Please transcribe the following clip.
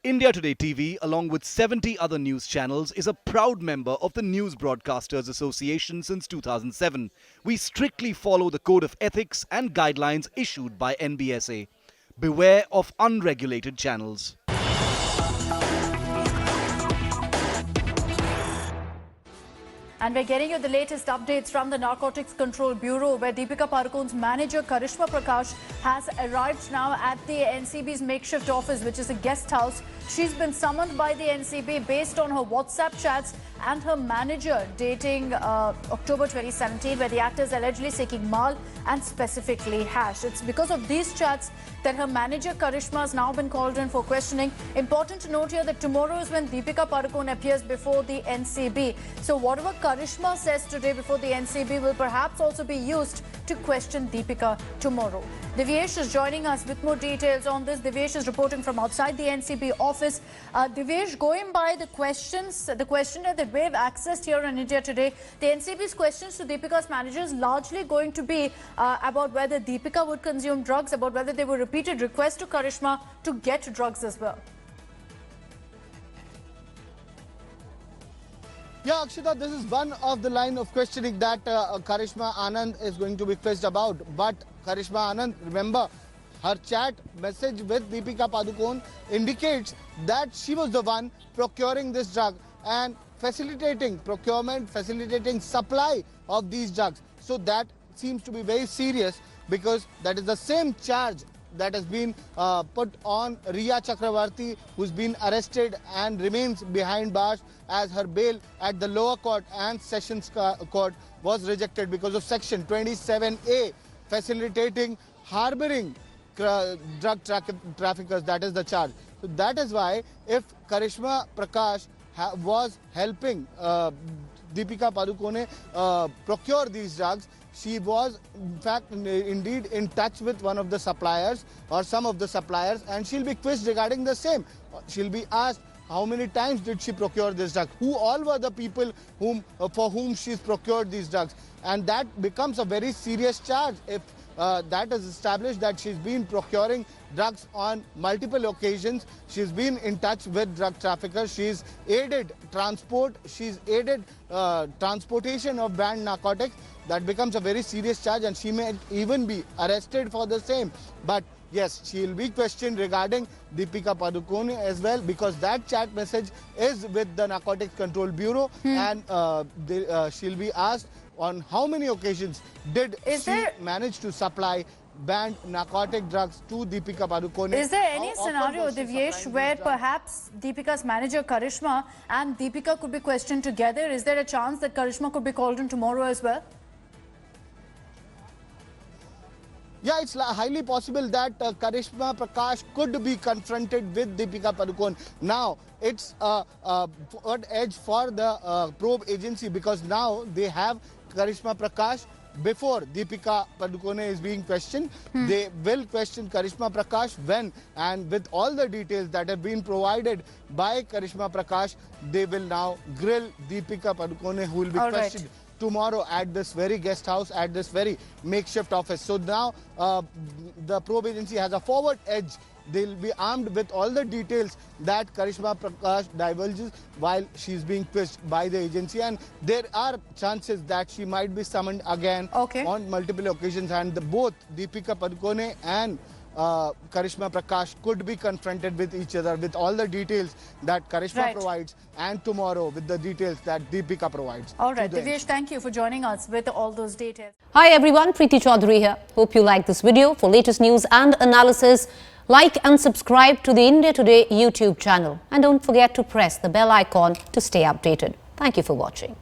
India Today TV, along with 70 other news channels, is a proud member of the News Broadcasters Association since 2007. We strictly follow the code of ethics and guidelines issued by NBSA. Beware of unregulated channels. And we're getting you the latest updates from the Narcotics Control Bureau, where Deepika Padukone's manager Karishma Prakash has arrived now at the NCB's makeshift office, which is a guest house. She's been summoned by the NCB based on her WhatsApp chats and her manager dating October 2017, where the actor is allegedly seeking mal and specifically hash. It's because of these chats that her manager Karishma has now been called in for questioning. Important to note here that tomorrow is when Deepika Padukone appears before the NCB. So whatever Karishma says today before the NCB will perhaps also be used to question Deepika tomorrow. Divyesh is joining us with more details on this. Divyesh is reporting from outside the NCB office. Divyesh, going by the questionnaire that we've accessed here in India Today, the NCB's questions to Deepika's manager is largely going to be about whether Deepika would consume drugs, about whether there were repeated requests to Karishma to get drugs as well. Yeah, Akshita, this is one of the line of questioning that Karishma Anand is going to be quizzed about. But Karishma Anand, remember, her chat message with Deepika Padukone indicates that she was the one procuring this drug and facilitating procurement, facilitating supply of these drugs. So that seems to be very serious, because that is the same charge that has been put on Riya Chakravarti, who's been arrested and remains behind bars, as her bail at the lower court and sessions court was rejected because of section 27A, facilitating harboring drug traffickers. That is the charge. So that is why, if Karishma Prakash was helping Deepika Padukone procure these drugs, she was in fact indeed in touch with one of the suppliers or some of the suppliers, and she'll be quizzed regarding the same. She'll be asked how many times did she procure this drug, who all were the people for whom she's procured these drugs, and that becomes a very serious charge if that is established that she's been procuring drugs on multiple occasions. She's been in touch with drug traffickers. She's aided transport. She's aided transportation of banned narcotics. That becomes a very serious charge, and she may even be arrested for the same. But yes, she will be questioned regarding Deepika Padukone as well, because that chat message is with the Narcotics Control Bureau, and she'll be asked on how many occasions did she manage to supply banned narcotic drugs to Deepika Padukone. Is there any scenario, Divyesh, where perhaps Deepika's manager Karishma and Deepika could be questioned together? Is there a chance that Karishma could be called in tomorrow as well? Yeah, it's highly possible that Karishma Prakash could be confronted with Deepika Padukone. Now, it's a forward edge for the probe agency, because now they have Karishma Prakash before Deepika Padukone is being questioned. They will question Karishma Prakash when, and with all the details that have been provided by Karishma Prakash, they will now grill Deepika Padukone, who will be questioned tomorrow at this very guest house, at this very makeshift office. So now the probe agency has a forward edge. They'll be armed with all the details that Karishma Prakash divulges while she's being quizzed by the agency, and there are chances that she might be summoned again on multiple occasions, and both Deepika Padukone and Karishma Prakash could be confronted with each other with all the details that Karishma provides, and tomorrow with the details that Deepika provides. All right, Divyesh, thank you for joining us with all those details. Hi everyone, Preeti Chaudhary here. Hope you like this video. For latest news and analysis, like and subscribe to the India Today YouTube channel. And don't forget to press the bell icon to stay updated. Thank you for watching.